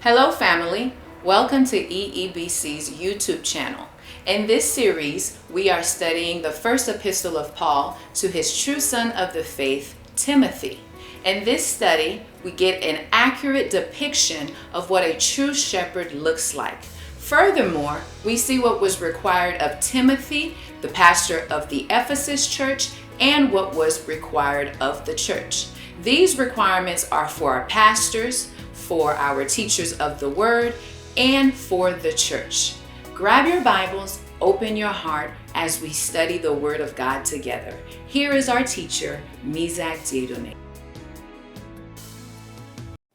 Hello, family. Welcome to EEBC's YouTube channel. In this series, we are studying the first epistle of Paul to his true son of the faith, Timothy. In this study, we get an accurate depiction of what a true shepherd looks like. Furthermore, we see what was required of Timothy, the pastor of the Ephesus church, and what was required of the church. These requirements are for our pastors, for our teachers of the word, and for the church. Grab your Bibles, open your heart as we study the word of God together. Here is our teacher, Mizak Dieudonné.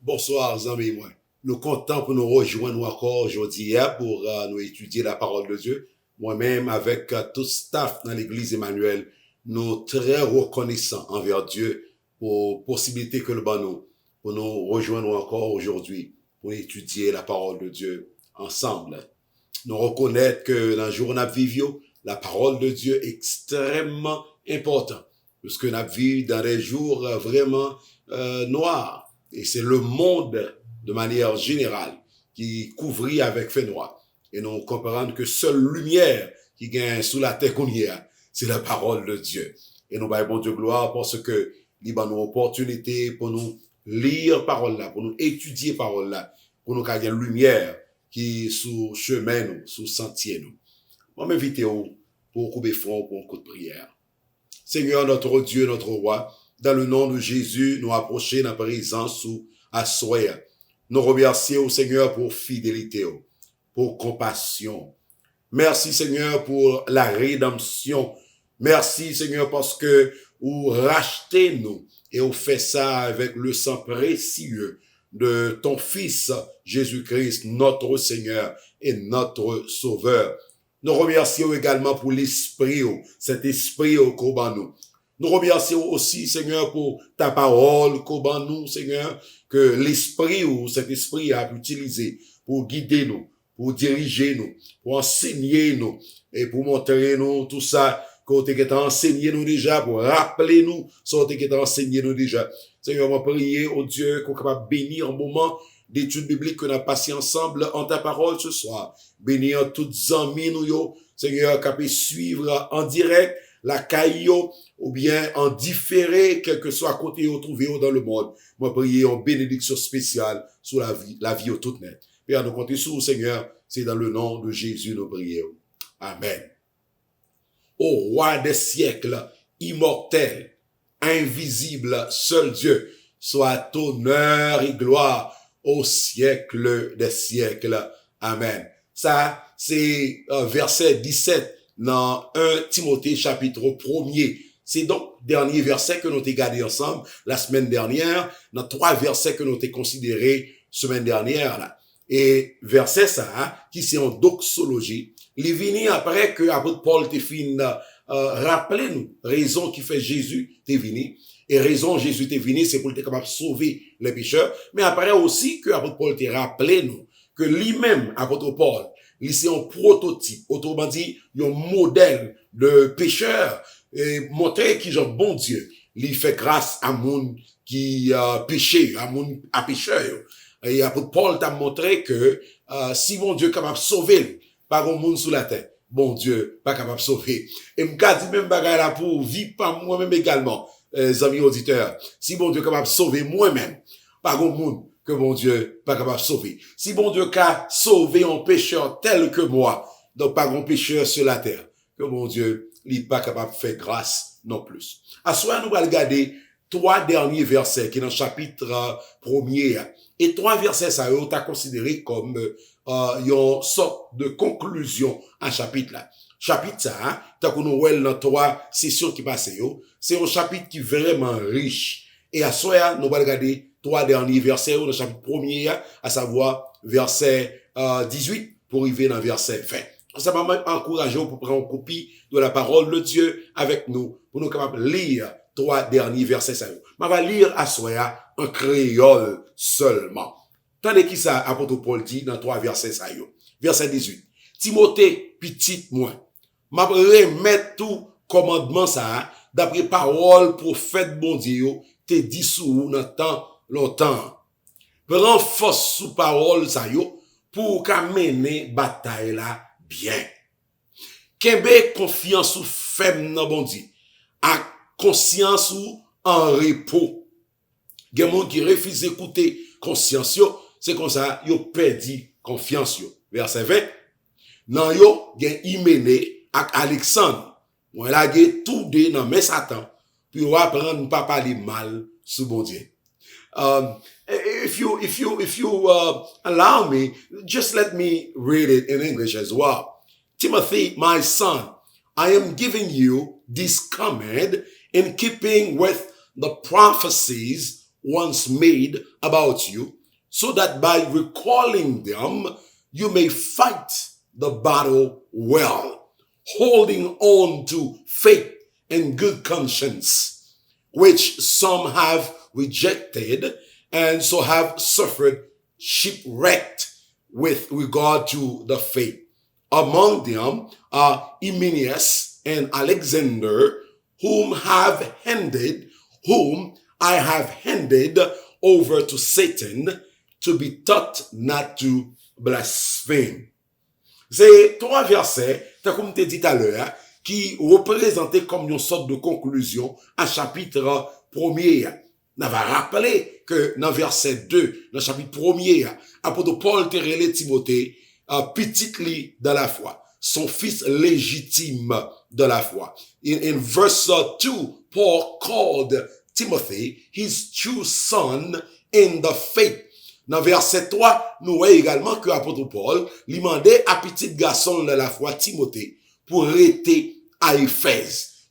Bonsoir, amis. Nous comptons pour nous rejoindre encore aujourd'hui pour nous étudier la parole de Dieu. Moi-même, avec tout staff dans l'église Emmanuel, nous très reconnaissants envers Dieu pour possibilité que le nous pour nous rejoindre encore aujourd'hui pour étudier la parole de Dieu ensemble. Nous reconnaître que dans le jour où nous vivons, la parole de Dieu est extrêmement importante parce que nous vivons dans des jours vraiment noirs et c'est le monde de manière générale qui couvrit avec fait noir. Et nous comprenons que seule lumière qui gagne sous la terre qu'on y a, c'est la parole de Dieu. Et nous baillons bon Dieu gloire parce que il y a une opportunité pour nous lire parole là, pour nous étudier parole là, pour nous garder une lumière qui sous chemin nous, sous sentier nous. Moi m'invite pour couper front pour un coup de prière. Seigneur notre Dieu, notre roi, dans le nom de Jésus, nous approcher dans la présence ou à soi. Nous remercions au Seigneur pour fidélité, pour compassion. Merci Seigneur pour la rédemption. Merci Seigneur parce que vous rachetez nous et vous faites ça avec le sang précieux de ton Fils Jésus-Christ, notre Seigneur et notre Sauveur. Nous remercions également pour l'Esprit, cet Esprit qu'au ban nous. Nous remercions aussi, Seigneur, pour ta parole qu'au ban nous, Seigneur, que l'Esprit ou cet Esprit a utilisé pour guider nous, pour diriger nous, pour enseigner nous et pour montrer nous tout ça que tu as enseigné nous déjà, pour rappeler nous ce que tu as enseigné nous déjà. Seigneur, on va prier au Dieu qu'on est capable de bénir un moment d'études bibliques que nous avons passé ensemble en ta parole ce soir. Bénir toutes amis nous, yo. Seigneur, capable de suivre en direct la caillou ou bien en différé, quel que soit côté où trouvé dans le monde. Moi, prier en bénédiction spéciale sur la vie au tout net. Père, nous comptons sur vous, Seigneur. C'est dans le nom de Jésus, nous prions. Amen. Ô roi des siècles, immortel, invisible, seul Dieu, soit honneur et gloire au siècle des siècles. Amen. Ça, c'est verset 17 dans 1 Timothée chapitre 1er. C'est donc dernier verset que nous avons gardé ensemble la semaine dernière, dans 3 versets que nous avons considérés semaine dernière là. Et verset ça, qui c'est en doxologie, il vient après que apôtre Paul te fin rappeler nous raison qui fait Jésus te venu et raison Jésus te venu c'est pour être capable de sauver les pécheurs, mais après aussi que apôtre Paul te rappelé nous que lui-même apôtre Paul, il c'est un prototype, autrement dit, un modèle de pécheur et montrer qu'il est bon Dieu, il fait grâce à monde qui péché, à monde à pécheur. Et apôtre Paul t'a montré que si mon Dieu est capable de sauver, pas grand monde sous la terre, bon Dieu pas capable de sauver. Et m'ka dit même bagay là pour vivre par moi-même également, amis auditeurs. Si bon Dieu est capable de sauver moi-même, pas grand monde que bon Dieu pas capable de sauver. Si bon Dieu qu'a sauvé un pécheur tel que moi, donc pas grand pécheur sur la terre, que bon Dieu n'est pas capable de faire grâce non plus. À soi nous allons regarder 3 derniers versets qui dans le chapitre 1er. Et 3 versets, ça, on t'a considéré comme une sorte de conclusion à chapitre là. Chapitre ça, t'as qu'on nous dans 3 sessions qui passent, c'est un chapitre qui est vraiment riche. Et à soi, nous allons regarder 3 derniers versets dans le chapitre 1er, à savoir verset 18 pour arriver dans verset 20. Ça m'a encouragé pour prendre une copie de la parole de Dieu avec nous, pour nous capables de lire 3 derniers versets ça. Je vais lire à soi en créole seulement. Tandis qui ça apôtre Paul dit dans 3 versets ça yo. Verset 18. Timothée petit moi. M'a remettre tout commandement ça d'après parole prophète bon Dieu te dit sous dans temps longtemps. prend force sous parole ça yo pour qu'a mener bataille là bien. Kembe confiance ou faible nan bon Dieu, a conscience ou en repos. Gen moun qui refuse écouter conscience yo, c'est comme ça yo perdi confiance yo. Verset 20. Nan yo gen Hyménée ak Alexandre. Moi la gen tout deux nan men Satan, puis on apprendre pas parler mal sous bon Dieu. If you allow me, just let me read it in English as well. Timothy, my son, I am giving you this command in keeping with the prophecies once made about you, so that by recalling them, you may fight the battle well, holding on to faith and good conscience, which some have rejected and so have suffered shipwrecked with regard to the faith. Among them are Hymenaeus and Alexander, whom I have handed over to Satan to be taught not to blaspheme. C'est trois versets, comme tu dit à l'heure, qui représentaient comme une sorte de conclusion à chapitre 1er. On va rappeler que dans verset 2, dans chapitre 1er, apôtre Paul te relé Timothée, petit lit de la foi, son fils légitime de la foi. In verse 2, Paul called Timothy his true son in the faith. Dans verset 3, nous voyons également que apôtre Paul lui demandait à petit garçon de la foi Timothée pour rester à Éphèse,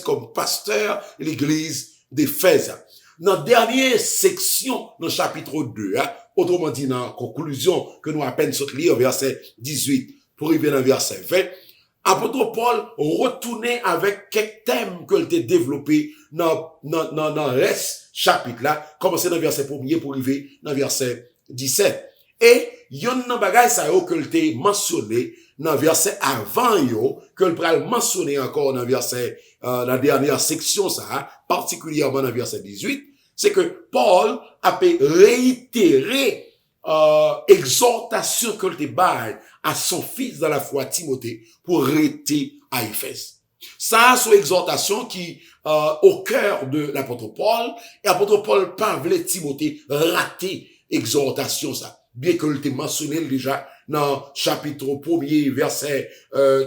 comme pasteur de l'église d'Éphèse. Dans la dernière section, dans le chapitre 2, autrement dit, dans la conclusion que nous à peine saute lire, verset 18, pour arriver dans verset 20, apôtre Paul retournait avec quelques thèmes qu'il a développés dans le reste chapitre là, commencer dans verset 1er pour arriver dans verset 17. Et yon nan bagay sa yo que l'te mentionné dans verset avant yo, que le pral mentionné encore dans verset la dernière section ça, particulièrement dans verset 18, c'est que Paul a réitéré exhortation que l'te bail à son fils dans la foi Timothée pour rester à Éphèse. Ça, c'est une exhortation qui au cœur de l'apôtre Paul, et l'apôtre Paul pas voulait Timothée rater exhortation ça. Bien que l'ait mentionné déjà dans chapitre 1er, verset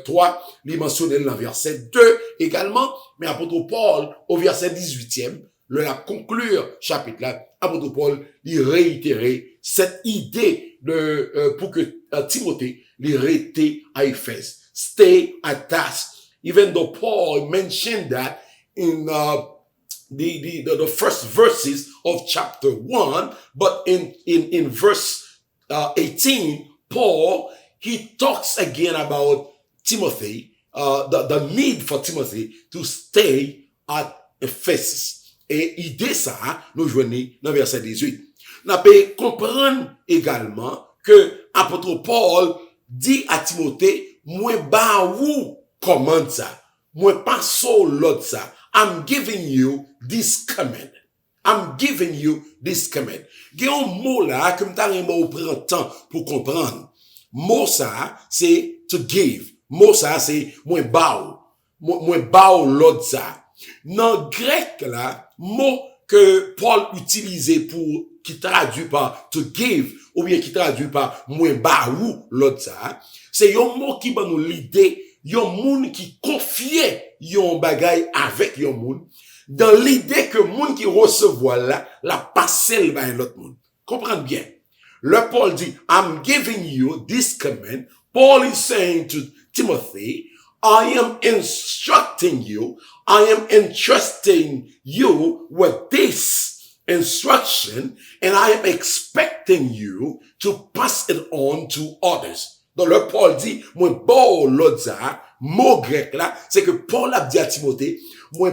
3, il mentionné dans verset 2 également, mais apôtre Paul, au verset 18e, le la conclure chapitre là, apôtre Paul, il réitérait cette idée de pour que Timothée, il reste à Éphèse. Stay at task. Even though Paul mentioned that in the first verses of chapter 1, but in verse 18, Paul, he talks again about Timothy, the need for Timothy to stay at Ephesus. Et idée ça, nous joignons dans verset 18. Nous pouvons comprendre également que apôtre Paul dit à Timothée, moi ba ou commande ça, moi pas so l'autre ça. I'm giving you this command. I'm giving you this command. Il y a un mot là que m'ta rembo prend temps pour comprendre. Mot ça c'est to give. Mot ça c'est moi ba l'autre ça. Dans grec là, mot que Paul utilisait pour qui traduit par to give ou bien qui traduit par moi ba ou l'autre ça, c'est un mot qui va nous l'idée yon moun qui confiait yon bagay avec yon moun dans l'idée que moun qui recevoir là la passer par l'autre moun. Comprenez bien. Le Paul dit I'm giving you this command. Paul is saying to Timothy, I am instructing you, I am entrusting you with this instruction, and I am expecting you to pass it on to others. Donc le Paul dit, moi bon l'autre mot grec là, c'est que Paul a dit à Timothée, moi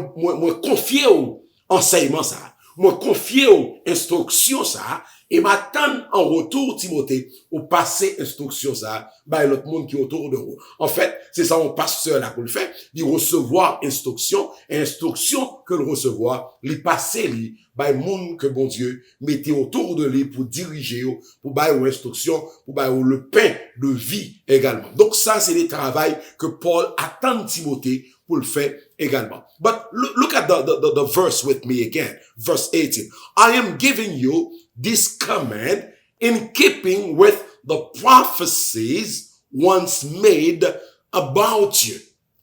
confier au enseignement ça, moi confier aux instructions ça, Et m'attendre en retour, Timothée, au passer instruction ça, bah, l'autre monde qui est autour de vous. En fait, c'est ça, on pasteur là pour le faire, il recevoir instruction, et instruction que le recevoir, lui passer, lui, bah, monde que bon Dieu mettait autour de lui pour diriger, pour bah, ou instruction, pour bah, ou le pain de vie également. Donc ça, c'est le travail que Paul attend Timothée pour le faire également. But look at the verse with me again. Verse 18. I am giving you this command in keeping with the prophecies once made about you.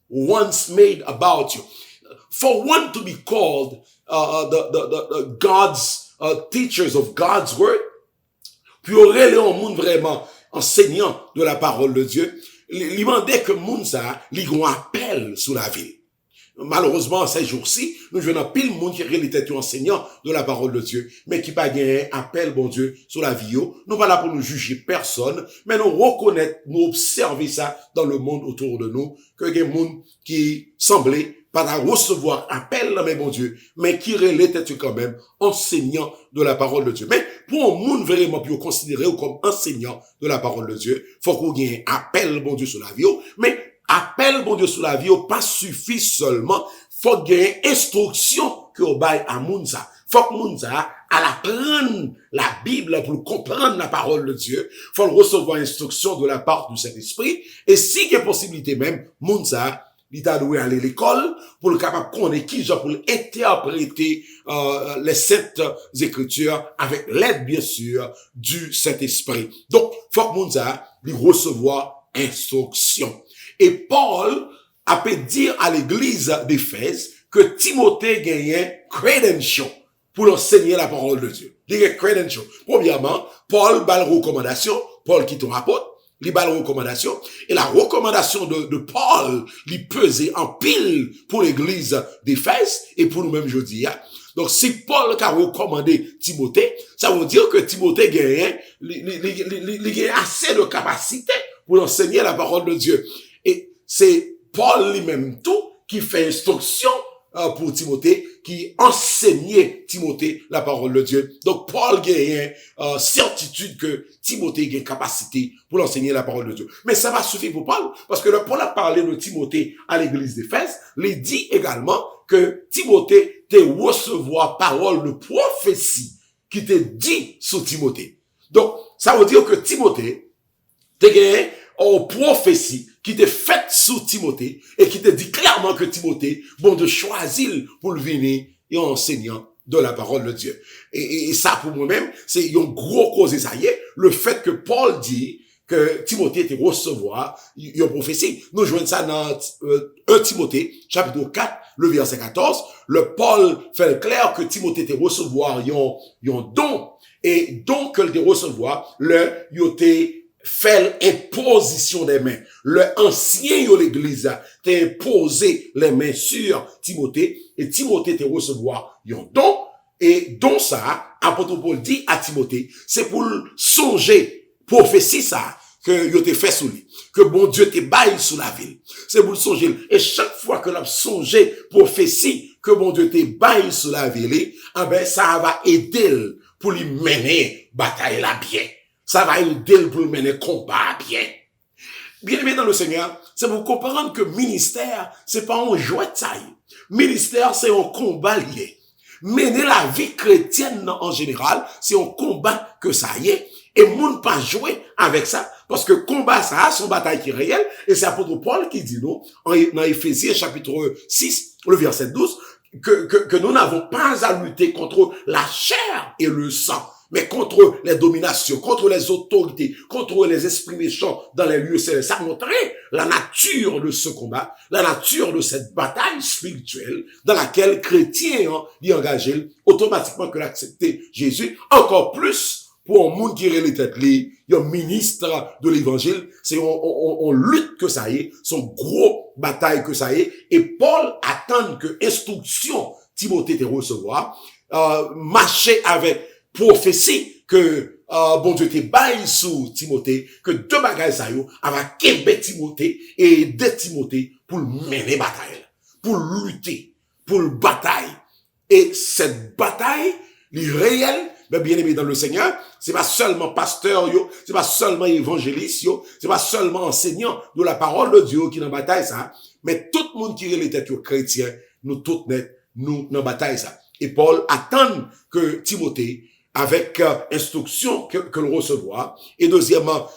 Once made about you. For one to be called the God's teachers of God's word, puis aurait le monde vraiment enseignant de la parole de Dieu, il demandait que monde ça, il y a un appel sous la ville. Malheureusement, ces jours-ci, nous venons pile monde qui était enseignant de la parole de Dieu, mais qui pas gagné appel, bon Dieu, sur la vie. Nous pas là pour nous juger personne, mais nous reconnaître, nous observer ça dans le monde autour de nous, que il y a des monde qui semblait pas recevoir appel, mais bon Dieu, mais qui relait quand même enseignant de la parole de Dieu. Mais pour un monde vraiment plus considéré comme enseignant de la parole de Dieu, faut qu'on ait un appel, bon Dieu, sur la vie, mais appel, bon Dieu, sur la vie, pas suffit seulement, faut qu'il y ait instruction que au bail à Mounza. Faut que Mounza, à la prendre la Bible pour comprendre la parole de Dieu, faut recevoir instruction de la part du Saint-Esprit, et si il y a possibilité même, Mounza, il t'a doué aller à l'école pour le capable connaître qui genre pour interpréter les saintes écritures avec l'aide bien sûr du Saint-Esprit. Donc faut que Mounza lui recevoir instruction. Et Paul a pu dire à l'église d'Éphèse que Timothée gagnait credential pour enseigner la parole de Dieu. Il y a credential. Premièrement, Paul bat la recommandation, Paul qui est ton apôtre, il bat la recommandation, et la recommandation de Paul, il pesait en pile pour l'église d'Éphèse et pour nous-mêmes aujourd'hui. Donc, si Paul a recommandé Timothée, ça veut dire que Timothée gagne, il a assez de capacité pour enseigner la parole de Dieu. Et c'est Paul lui-même tout qui fait instruction pour Timothée, qui enseignait Timothée la parole de Dieu. Donc Paul gagne certitude que Timothée a une capacité pour enseigner la parole de Dieu. Mais ça va suffire pour Paul, parce que le Paul a parlé de Timothée à l'église d'Éphèse, il dit également que Timothée te recevoir parole de prophétie qui te dit sur Timothée. Donc ça veut dire que Timothée te gagne en prophétie qui t'est faite sous Timothée et qui te dit clairement que Timothée, bon de choisir pour le venir et enseignant de la parole de Dieu. Et ça pour moi-même, c'est un gros cause ça y est, le fait que Paul dit que Timothée était recevoir une prophétie. Nous jouons ça dans 1 Timothée, chapitre 4, le verset 14. Le Paul fait clair que Timothée était recevoir un don, et donc que le recevoir, il était fait imposition des mains. Le ancien de l'église t'a imposé les mains sur Timothée, et Timothée t'a recevoir un don, et don ça, apôtre Paul dit à Timothée, c'est pour songer, prophétie ça, que il t'a fait sous lui, que bon Dieu te baille sous la ville. C'est pour songer. Et chaque fois que l'on songé, prophétie, que bon Dieu te baille sous la ville, ah ben, ça va aider pour lui mener bataille là bien. Ça va aider pour mener combat bien. Bien aimé dans le Seigneur, c'est pour comprendre que ministère, c'est pas un jouet de taille. Ministère, c'est un combat lié. Mener la vie chrétienne en général, c'est un combat que ça y est. Et moun pas jouer avec ça, parce que combat ça a son bataille qui est réel, et c'est l'apôtre Paul qui dit nous, dans Éphésiens chapitre 6, le verset 12, que nous n'avons pas à lutter contre la chair et le sang, mais contre les dominations, contre les autorités, contre les esprits méchants dans les lieux célestes. Ça montrait la nature de ce combat, la nature de cette bataille spirituelle dans laquelle chrétien y engagé automatiquement que l'accepter Jésus, encore plus pour un monde qui est tête un ministre de l'évangile, c'est on lutte que ça y est, son gros bataille que ça y est, et Paul attend que instruction Timothée te recevoir, marcher avec prophétie que bon Dieu te baille sous Timothée, que deux bagages ça yo, avec Québec Timothée et aider Timothée pour mener bataille, pour lutter, pour bataille. Et cette bataille, les réelle, Mais bien aimé dans le Seigneur, c'est pas seulement pasteur, yo, c'est pas seulement évangéliste, yo, c'est pas seulement enseignant de la parole de Dieu qui dans bataille ça, mais tout le monde qui est l'état chrétien, nous tous net, nous dans bataille ça. Et Paul attend que Timothée, avec instruction que le recevoir, et deuxièmement,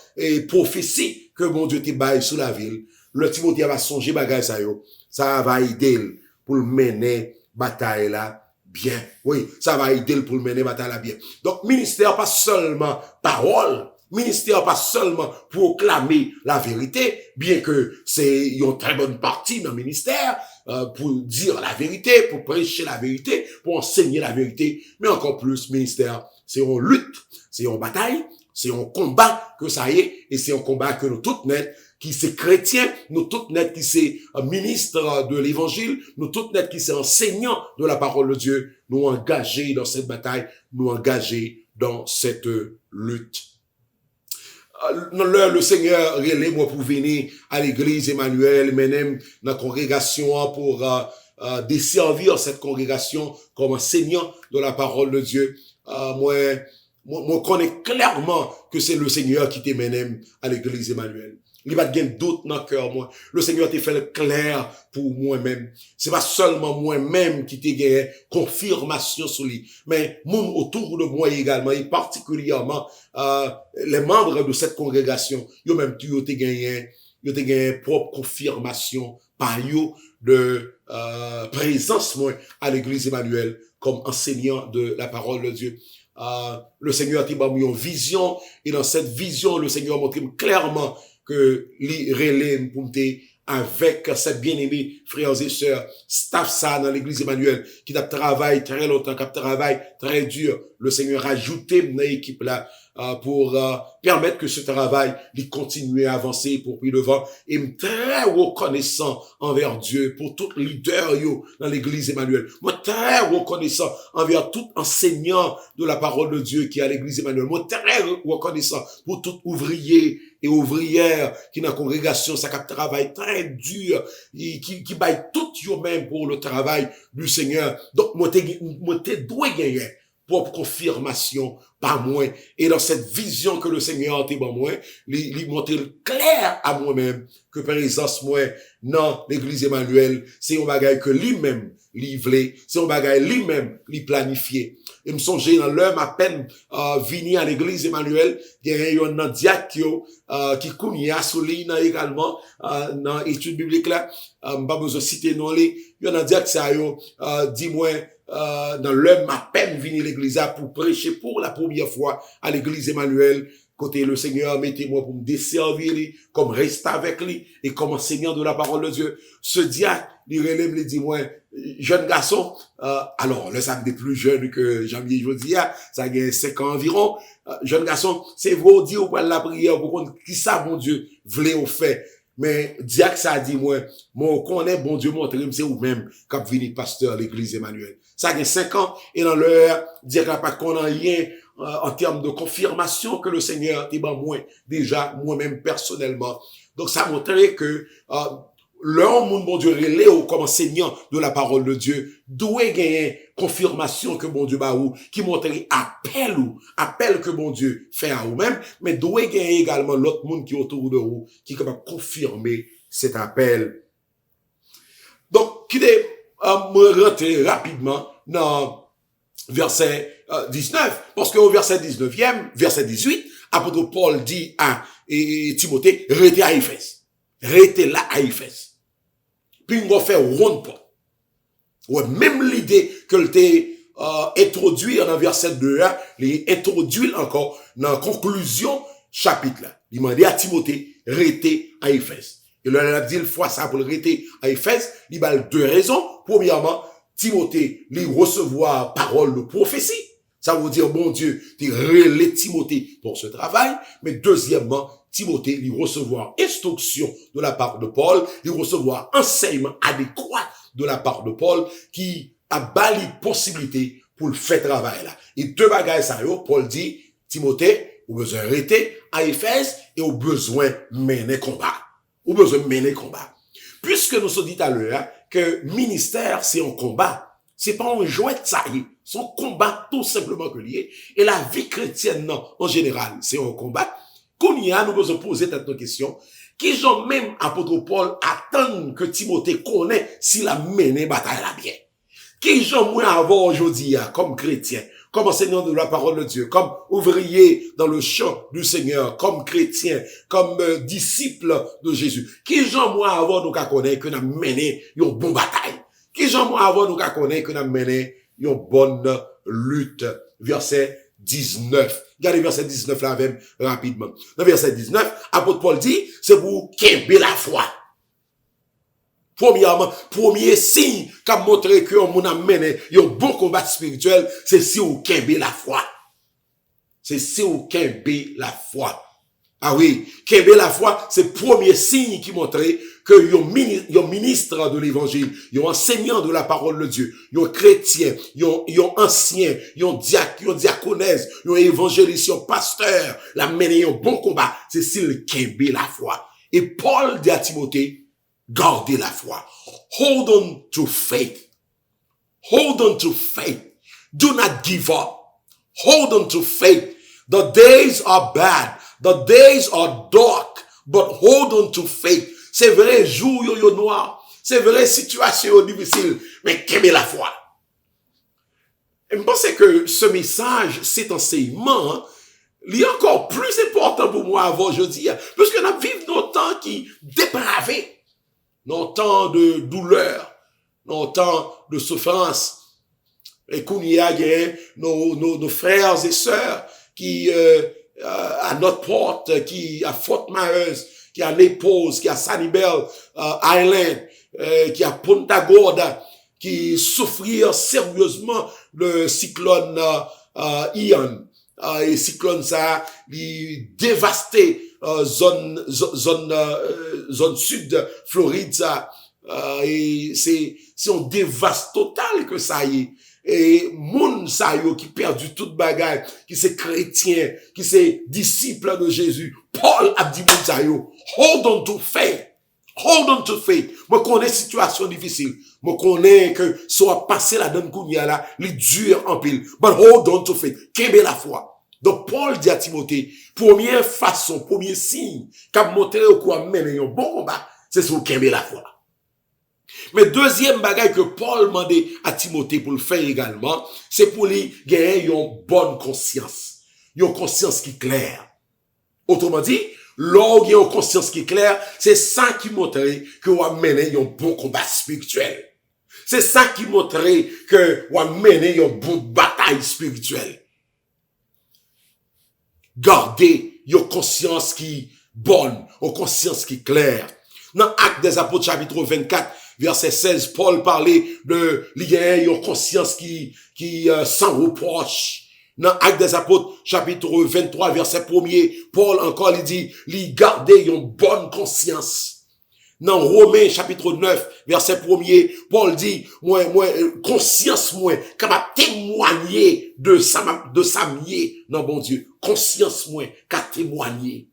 prophétie que mon Dieu te baille sous la ville, le Timothée va songer bagay ça yo, ça va aider pour le mener bataille là bien. Oui, ça va aider pour le mener bataille là bien. Donc, ministère pas seulement parole, ministère pas seulement proclamer la vérité, bien que c'est une très bonne partie dans le ministère, pour dire la vérité, pour prêcher la vérité, pour enseigner la vérité, mais encore plus, ministère, c'est une lutte, c'est une bataille, c'est un combat que ça y est, et c'est un combat que nous tous net, qui c'est chrétien, nous tous net qui c'est ministre de l'évangile, nous tous net qui c'est enseignant de la parole de Dieu, nous engagés dans cette bataille, nous engagés dans cette lutte. Le Seigneur relève moi pour venir à l'église Emmanuel, menem dans la congrégation pour desservir cette congrégation comme enseignant de la parole de Dieu. Moi connais clairement que c'est le Seigneur qui te mène à l'église Emmanuel. Il va te doute dans le cœur, moi. Le Seigneur t'a fait le clair pour moi-même. C'est pas seulement moi-même qui t'a gagné confirmation sur lui, mais moun autour de moi également, et particulièrement, les membres de cette congrégation, yo même tu t'es gagné propre confirmation par yo de, présence, moi, à l'église Emmanuel, comme enseignant de la parole de Dieu. Le Seigneur t'a donné une vision, et dans cette vision, le Seigneur montre clairement que les relais pour avec cette bien-aimée frères et sœurs, staff ça dans l'église Emmanuel, qui a travaillé très longtemps, qui a travaillé très dur. Le Seigneur a ajouté dans l'équipe là, pour permettre que ce travail lui continue à avancer pour plus devant. Et très reconnaissant envers Dieu pour tout leader yo dans l'église Emmanuel. Moi très reconnaissant envers tout enseignant de la parole de Dieu qui est à l'église Emmanuel. Moi très reconnaissant pour tout ouvrier et ouvrière qui dans la congrégation ça qui travaille très dur et qui baille tout yo même pour le travail du Seigneur. Donc moi t'es doué gagner pour confirmation par moi. Et dans cette vision que le Seigneur a été par moi, il montre clair à moi-même que par exemple, moi, dans l'église Emmanuel, c'est un bagage que lui-même, livré, c'est un bagage lui-même, lui planifié. Et me songe dans l'heure à peine, vini à l'église Emmanuel, il y a un diacre, qui connaît à Solina également, dans l'étude biblique là, pas besoin de citer non les, il y a un diacre, ça, dis-moi, dans l'heure ma peine venir l'église pour prêcher pour la première fois à l'église Emmanuel, côté le Seigneur mettez-moi pour me desservir lui, comme rester avec lui et comme enseignant de la parole de Dieu. Ce diacre, il relève les dit moi jeune garçon, alors le sac des plus jeunes que Jean-Pierre Jodia, ça a 5 ans environ, jeune garçon, c'est vous dire ou pas la prière pour qu'on qui ça bon Dieu voulait au fait. Mais diacre ça a dit moi connaît bon Dieu montre c'est ou même quand vini pasteur l'église Emmanuel. Ça a 5 ans et dans l'heure diacre pas qu'on a rien en termes de confirmation que le Seigneur t'est moi déjà moi-même personnellement. Donc ça montrait que l'homme mon Dieu relé comme enseignant de la parole de Dieu doit gagner confirmation que bon Dieu ba ou qui montrait appel que bon Dieu fait à vous-même, mais doit gagner également l'autre monde qui est autour de vous qui est capable de confirmer cet appel. Donc qui est me rentrer rapidement dans verset 19 parce que au verset 19e, verset 18, apôtre Paul dit à Timothée restez à Éphèse. Restez là à Éphèse. Puis on va faire ronde pas. Ouais, même l'idée que t'es introduit dans verset 2, il introduit encore dans la conclusion chapitre là. Il m'a dit à Timothée, restez à Éphèse. Et là, il a dit une fois ça pour rester à Éphèse, il a deux raisons. Premièrement, Timothée, lui recevoir parole de prophétie. Ça veut dire, bon Dieu, tu relais Timothée pour ce travail. Mais deuxièmement, Timothée, lui recevoir instruction de la part de Paul, lui recevoir enseignement adéquat de la part de Paul, qui a bali possibilité pour le faire travail là. Et deux bagages ça yo, Paul dit, Timothée, ou besoin rester à Éphèse et au besoin mener combat. Ou besoin mener combat. Puisque nous sommes dit à l'heure que ministère c'est un combat, c'est pas un jouet ça y est. Son combat tout simplement que lié. Et la vie chrétienne, non, en général, c'est un combat. Qu'on y a, nous devons poser cette question. Qui j'en même apôtre Paul attend que Timothée connaît s'il a mené bataille là bien. Qui j'en moins avoir aujourd'hui, comme chrétien, comme enseignant de la parole de Dieu, comme ouvrier dans le champ du Seigneur, comme chrétien, comme disciple de Jésus. Qui j'en moins avoir nous qu'à connaître que nous mené une bonne bataille. Qui j'en moins avoir nous qu'à connaître que nous mené une bonne lutte. Verset 19. Regardez verset 19 là même rapidement. Dans verset 19, apôtre Paul dit, c'est pour qu'aimer la foi. Premièrement, premier signe qu'a montré que on a mené un bon combat spirituel, c'est si on qu'aimer la foi. C'est si on qu'aimer la foi. Ah oui, qu'aimer la foi, c'est premier signe qui montrait que un ministre de l'évangile, un enseignant de la parole de Dieu, un chrétien, un ancien, un diaconesse, un évangéliste, un pasteur, la mené un bon combat, c'est s'il qu'aimer la foi. Et Paul dit à Timothée, gardez la foi. Hold on to faith. Hold on to faith. Do not give up. Hold on to faith. The days are bad. The days are dark. But hold on to faith. C'est vrai, jour yo noir. C'est vrai, situation difficile. Mais qu'aimez la foi. Et je pense que ce message, cet enseignement, il est encore plus important pour moi avant aujourd'hui. Parce que nous vivons dans temps qui dépravés. Dans temps de douleur, dans temps de souffrance. Et qu'on y a nos frères et sœurs qui à notre porte, qui à Fort Myers, qui à Naples, qui à Sanibel Island, qui à Punta Gorda, qui souffrirent sérieusement le cyclone Ian. Et cyclone ça, il dévasté zone sud Floride ça, et c'est on dévaste total que ça y est. Et moun sa yo qui perdu toute bagaille, qui c'est chrétien, qui c'est disciple de Jésus, Paul a dit moun sa yo, hold on to faith. Hold on to faith. Moi connais situation difficile. Moi connais que soit passé la donne kounya là, les dur en pile. But hold on to faith. Qu'aimer la foi. Donc Paul dit à Timothée, première façon, premier signe qu'a montré au quoi mener un bon combat, c'est sur qu'aimer la foi. Mais deuxième bagage que Paul demandait à Timothée pour le faire également, c'est pour lui gagner une bonne conscience. Une conscience qui est claire. Autrement dit, lorsqu'il y a une conscience qui est claire, c'est ça qui montre que vous menez un bon combat spirituel. C'est ça qui montre que vous menez une bonne bataille spirituelle. Gardez une conscience qui bonne, une conscience qui claire. Dans Actes des Apôtres chapitre 24, verset 16, Paul parlait de une conscience qui sans reproche. Dans Actes des Apôtres chapitre 23, verset 1er, Paul encore il dit, garder une bonne conscience. Dans Romains chapitre 9, verset 1er, Paul dit, moi, conscience, capable témoigner de sa mieux, non, bon Dieu. Conscience, qu'a témoigner.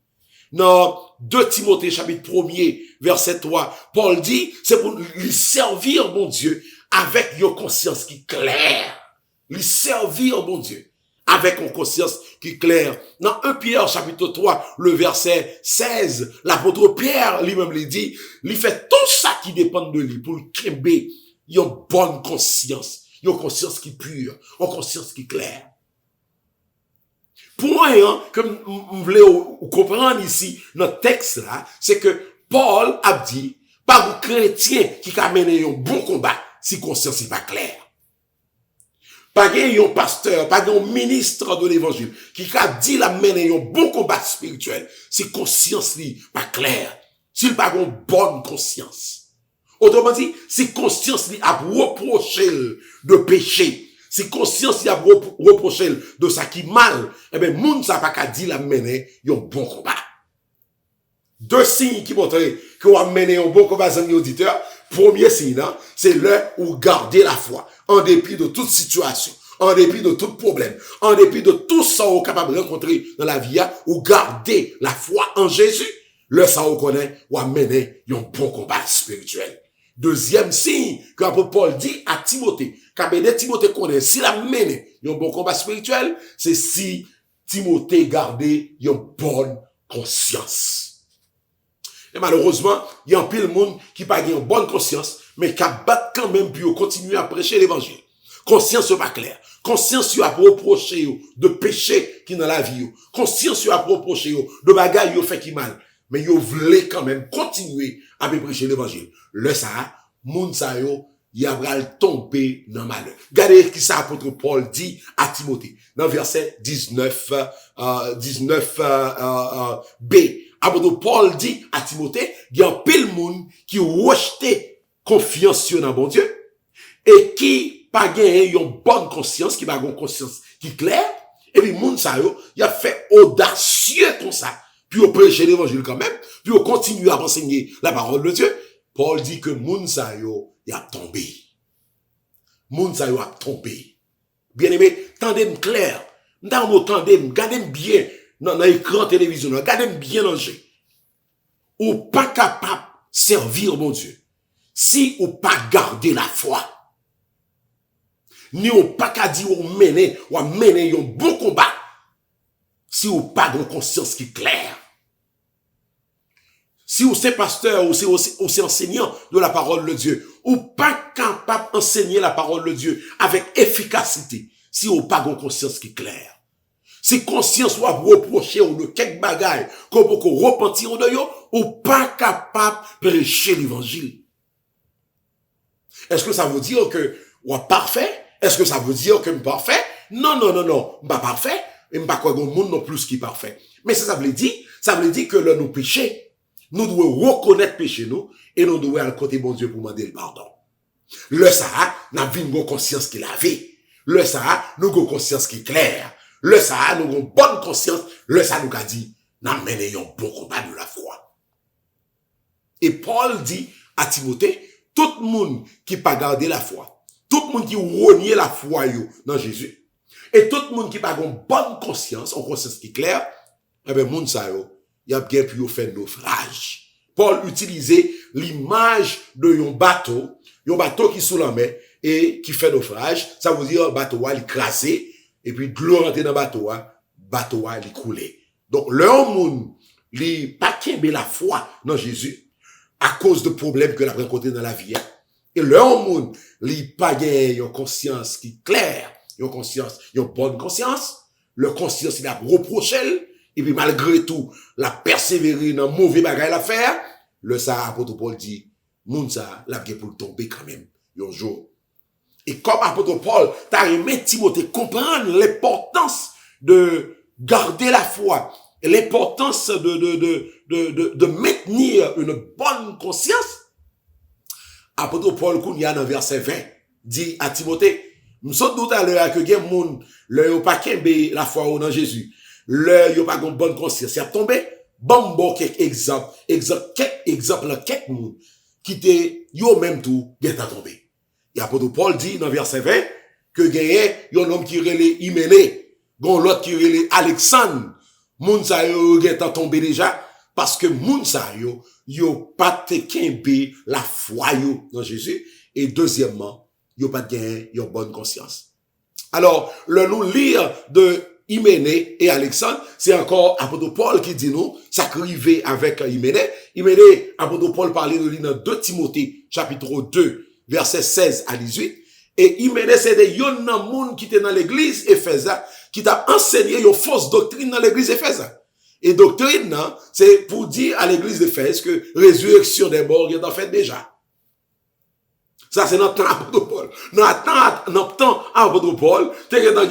Dans 2 Timothée chapitre 1er, verset 3, Paul dit, c'est pour lui servir, mon Dieu, avec une conscience qui est claire. Lui servir, mon Dieu, avec une conscience qui est claire. Dans 1 Pierre chapitre 3, le verset 16, l'apôtre Pierre lui-même lui dit, lui fait tout ça qui dépend de lui pour qu'il ait une bonne conscience, une conscience qui est pure, une conscience qui est claire. Point que vous voulez comprendre ici, notre texte là, c'est que Paul a dit, pas un chrétien qui a mené un bon combat si conscience n'est pas claire. Pas un pasteur, pas un ministre de l'évangile qui a dit la mener un bon combat spirituel si conscience n'est pas claire, s'il n'a pas une bonne conscience. Autrement dit, si conscience n'est à reprocher de péché, si conscience y a reproché de ça qui mal, eh ben, moun sa pas qu'à dire la mener un bon combat. Deux signes qui montrent que vous mené un bon combat, amis auditeurs. Premier signe, c'est le où garder la foi, en dépit de toute situation, en dépit de tout problème, en dépit de tout ça vous capable de rencontrer dans la vie, ou garder la foi en Jésus. Le ça vous connaît, ou mené un bon combat spirituel. Deuxième signe que l'apôtre Paul dit à Timothée, car Timothée connaît, s'il a mené un bon combat spirituel, c'est si Timothée gardait une bonne conscience. Et malheureusement, il y a un pile de monde qui n'a pas une bonne conscience, mais qui a battu quand même pour continuer à prêcher l'évangile. Conscience pas claire. Conscience a reproché de péché qui dans la vie. Conscience a reproché de bagaille fait qui mal. Mais yo voulait quand même continuer à prêcher l'évangile. Le ça, moun sa yo, y a bral tomber dans malheur. Regardez ce que ça apôtre Paul dit à Timothée. Dans verset 19, B. Apôtre Paul dit à Timothée, il y a un pile moun qui rejeté confiance dans bon Dieu et qui pas gagné une bonne conscience, qui pas une conscience qui claire, et puis moun sa yo, il a fait audacieux comme ça. Puis on prêcher l'évangile quand même, puis on continue à enseigner la parole de Dieu. Paul dit que moun sa yo, il a tombé. Moun sa yo a tombé. Bien aimé, tendez-moi clair. Tendez-moi, gardez-moi bien dans l'écran télévision, gardez-moi bien dans le jeu. Ou pas capable de servir mon Dieu. Si ou pas garder la foi. Ni ou pas qu'à dire ou mener un bon combat. Si ou pas de conscience qui est claire. Si vous êtes pasteur ou c'est enseignant de la parole de Dieu, ou pas capable d'enseigner la parole de Dieu avec efficacité, si vous pas de conscience qui est claire. Si conscience ou reprocher ou de quelques bagailles, qu'on peut repentir de yo, ou pas capable de prêcher l'évangile. Est-ce que ça veut dire que ou parfait? Est-ce que ça veut dire que je suis parfait? Non, je ne suis pas parfait. Et je ne suis pas quoi monde non plus qui est parfait. Mais ça veut dire que là, nous péchons. Nous devons reconnaître péché nous et nous devons aller côté bon Dieu pour demander le pardon. Le ça, nous avons une conscience qui l'avait. Le ça, nous avons une conscience qui est claire. Le ça, nous avons une bonne conscience. Le ça, nous a dit, nous menons un bon combat de la foi. Et Paul dit à Timothée, tout le monde qui pas gardé la foi, tout le monde qui renie la foi dans Jésus, et tout le monde qui pas une bonne conscience, une conscience qui est claire, eh bien, monde ça il y a bien pu faire naufrage. Paul utilisait l'image de un bateau qui est sous la mer et qui fait naufrage. Ça veut dire un bateau il écrasé et puis de l'eau rentre dans le bateau il coulé. Donc le monde li pas kembe la foi dans Jésus à cause de problèmes que l'a rencontré dans la vie. Et le monde li pas gagne une conscience qui est claire, une bonne conscience, le conscience il a reproché. Et puis malgré tout, la persévérer dans mauvais bagaille à faire, le ça, apôtre Paul dit, moun ça, la vie pour tomber quand même, un jour. Et comme apôtre Paul, t'as aimé Timothée comprendre l'importance de garder la foi, et l'importance de maintenir une bonne conscience. Apôtre Paul, qu'on y a dans verset 20, dit à Timothée, nous sommes tout à l'heure que gen moun, le yo pas kembe la foi dans Jésus. Le yo pas une bonne conscience, il a tombé. Bon, quelques exemples, quelques moun qui te yo même tout, gen ta tombé. Et apôtre Paul dit dans verset 20 que gen yon homme qui relé Hyménée, gon l'autre qui relé Alexandre, moun sa yo gen ta tombé déjà parce que moun sa yo pas te kembe la foi yo dans Jésus et deuxièmement, yo pas gen yon bonne conscience. Alors, le nous lire de Hyménée et Alexandre, c'est encore apôtre Paul qui dit nous, ça arrivait avec Hyménée. Hyménée, apôtre Paul parlait de lui dans 2 Timothée, chapitre 2, verset 16 à 18. Et Hyménée, c'est des yon nan moun qui étaient dans l'église Éphésa, qui t'a enseigné une fausse doctrine dans l'église Éphésa. Et doctrine, non, c'est pour dire à l'église d'Éphèse que résurrection des morts est en fait déjà. Ça, c'est notre temps apôtre Paul. Notre temps apôtre Paul, t'es dans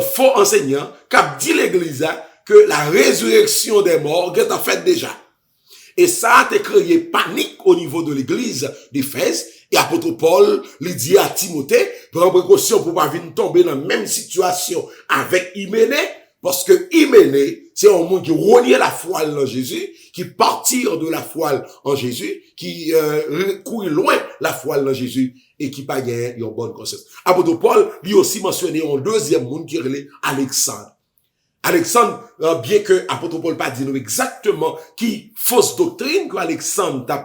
faux enseignant qui a dit l'église que la résurrection des morts est en fait déjà. Et ça a créé panique au niveau de l'église d'Éphèse. Et apôtre Paul lui dit à Timothée, prends précaution pour pas venir tomber dans la même situation avec Hyménée, parce que Hyménée, c'est un monde qui reniait la foi en Jésus, qui partir de la foi en Jésus, qui courir loin la foi en Jésus, et qui pas gagner une bonne conscience. Apôtre Paul lui aussi mentionné un deuxième monde qui est Alexandre. Alexandre, bien que apôtre Paul pas dit nous exactement qui fausse doctrine que Alexandre t'a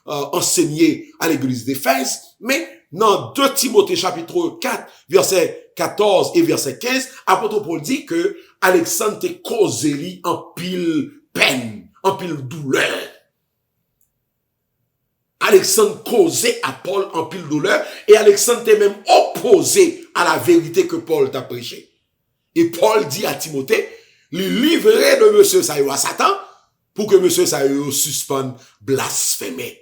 enseigné à l'église d'Éphèse, mais dans 2 Timothée chapitre 4, verset 14 et verset 15, apôtre Paul dit que Alexandre t'a causé en pile peine, en pile douleur. Alexandre causait à Paul en pile douleur et Alexandre était même opposé à la vérité que Paul t'a prêché. Et Paul dit à Timothée, lui livrer de monsieur Sayo à Satan pour que monsieur Sayo suspende blasphémer.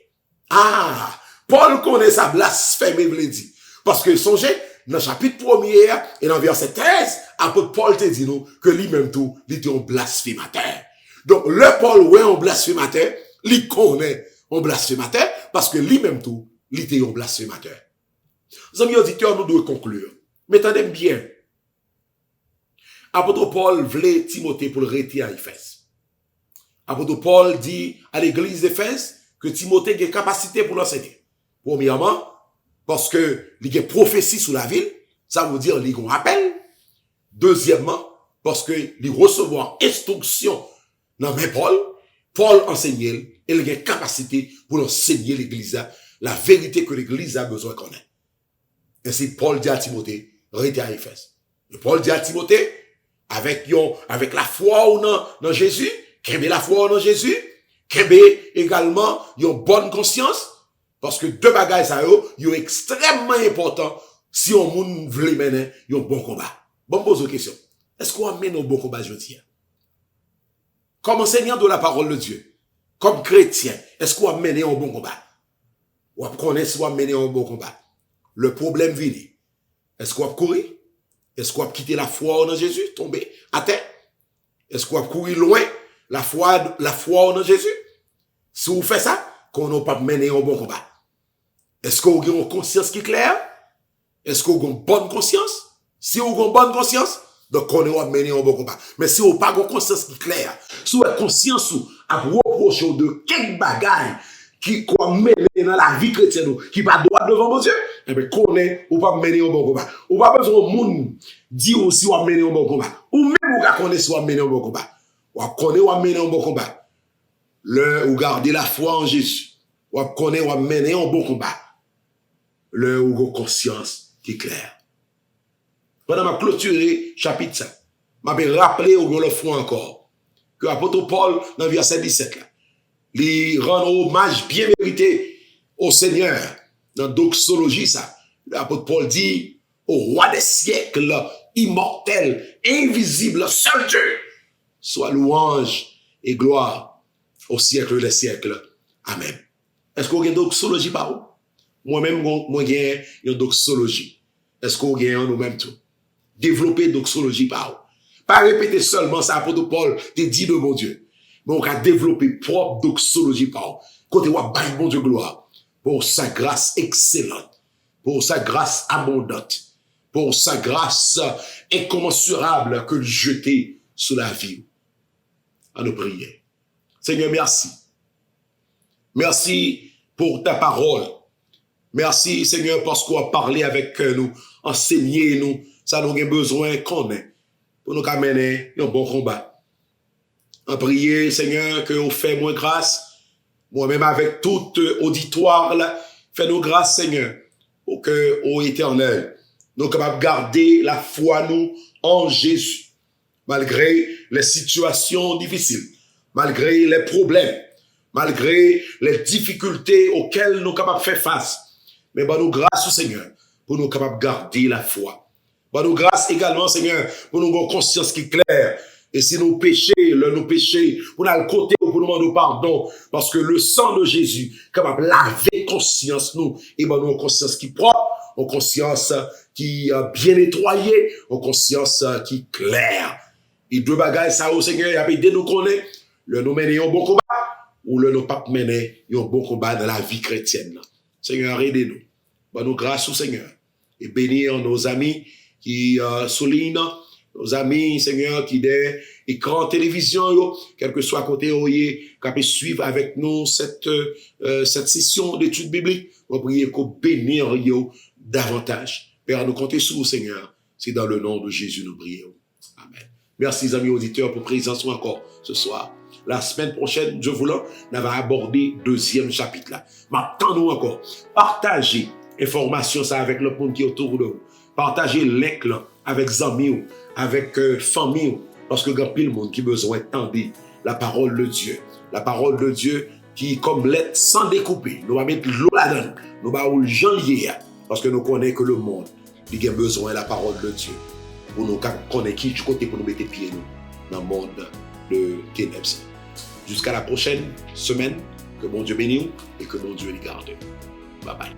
Ah, Paul connaît sa blasphémer, veut dire. Parce que songez, dans le chapitre 1er et dans le verset 13, apôtre Paul te dit nous que lui-même tout, il était un blasphémateur. Donc, le Paul, ouais, un blasphémateur, il connaît un blasphémateur parce que lui-même tout, il était un blasphémateur. Les amis auditeurs, nous devons conclure. Mais attendez bien. Apôtre Paul voulait Timothée pour le retirer à Éphèse. Apôtre Paul dit à l'église d'Éphèse que Timothée a des capacités pour l'enseigner. Premièrement, parce que il y a prophétie sur la ville, ça veut dire qu'il y a un appel. Deuxièmement, parce que il recevoir instruction dans mes Paul enseignait, et il a une capacité pour enseigner l'église, la vérité que l'église a besoin de connaître. Ainsi, Paul dit à Timothée, retirer à Éphèse. Et Paul dit à Timothée, avec la foi dans Jésus, qu'aimer la foi dans Jésus, qu'aimer également une bonne conscience, parce que deux bagages ça sont extrêmement importants si on veut mener un bon combat. Bon, pose une question. Est-ce qu'on mène un bon combat aujourd'hui? Comme enseignant de la parole de Dieu, comme chrétien, est-ce qu'on mène un bon combat? Ou connaît si on mène un bon combat? Le problème vient. Est-ce qu'on va courir? Est-ce qu'on va quitter la foi en Jésus, tomber à terre? Est-ce qu'on va courir loin la foi en Jésus? Si vous faites ça, qu'on n'a pas mené un bon combat. Est-ce que vous avez une conscience qui est claire? Est-ce que vous avez une bonne conscience? Si vous avez une bonne conscience, donc on va mener un bon combat. Mais si vous n'avez pas une conscience qui est claire, si vous avez conscience à reprocher de quelques bagailles qui qu'on mêlé dans la vie chrétienne, qui pas droit devant mon Dieu, eh bien, connaît ou pas mener un bon combat. Ou pas besoin de monde dire aussi ou mener un bon combat. Ou même ou connaît si ou mener un bon combat. Ou connaît ou mener un bon combat. Ou garder la foi en Jésus. Ou connaît ou mener un bon combat. Ou avez conscience qui est claire. Pendant ma clôturé chapitre 5, m'a rappelé au le fois encore que l'apôtre Paul dans verset 17 là, il rend hommage bien mérité au Seigneur. Dans doxologie, ça, l'apôtre Paul dit au roi des siècles, immortel, invisible, seul Dieu, soit louange et gloire au siècle des siècles. Amen. Est-ce qu'on a une doxologie par où? Moi-même, moi, j'ai une doxologie. Est-ce qu'on a nous-mêmes tout? Développer doxologie par où? Pas répéter seulement ça, l'apôtre Paul te dit de mon Dieu. Mais on va développer propre doxologie par côté où bail bon Dieu gloire pour sa grâce excellente, pour sa grâce abondante, pour sa grâce incommensurable que le jeter sous la vie. À nous prier. Seigneur, merci. Merci pour ta parole. Merci, Seigneur, parce qu'on a parlé avec nous, enseigné nous, ça nous a besoin qu'on ait pour nous amener un bon combat. En prier, Seigneur, que vous faites moins grâce, moi-même avec tout auditoire, là, fais-nous grâce, Seigneur, pour que, ô Éternel, nous capables de garder la foi, nous, en Jésus, malgré les situations difficiles, malgré les problèmes, malgré les difficultés auxquelles nous capables de faire face. Mais nous grâce au Seigneur, pour nous capables de garder la foi. Nous grâce également, Seigneur, pour nous avoir conscience qui est claire. Et si nous péchons, nous péchons, pour nous le côté, pour nous demander pardon, parce que le sang de Jésus, capable de laver conscience, nous, et nous avons conscience qui est propre, une conscience qui est bien nettoyée, une conscience qui est claire. Et deux bagages, ça, au Seigneur, il a aidé nous connaître, le nous mener un bon combat, ou le nous pas mener un bon combat dans la vie chrétienne. Seigneur, aidez-nous. Nous grâce au Seigneur. Et bénir nos amis qui soulignent, nos amis, Seigneur, qui des écrans télévision, quel que soit côté qui peuvent suivre avec nous cette session d'études bibliques. On prie qu'on bénir davantage. Père, nous comptons sur vous, Seigneur. C'est dans le nom de Jésus nous prions. Amen. Merci, amis auditeurs, pour présence encore ce soir. La semaine prochaine, Dieu voulant, on va aborder deuxième chapitre là. Maintenant, nous encore, partagez information ça avec le monde qui est autour de vous. Partagez link là avec amis, avec famille, parce que il y a pile monde qui a besoin d'entendre la parole de Dieu. La parole de Dieu qui, comme lettre sans découper, nous va mettre l'eau là-dedans, nous va le janvier, parce que nous connaissons que le monde, il a besoin de la parole de Dieu. Pour nous connaître qui du côté pour nous mettre pieds dans le monde de ténèbres. Jusqu'à la prochaine semaine, que mon Dieu bénisse et que mon Dieu les garde. Bye bye.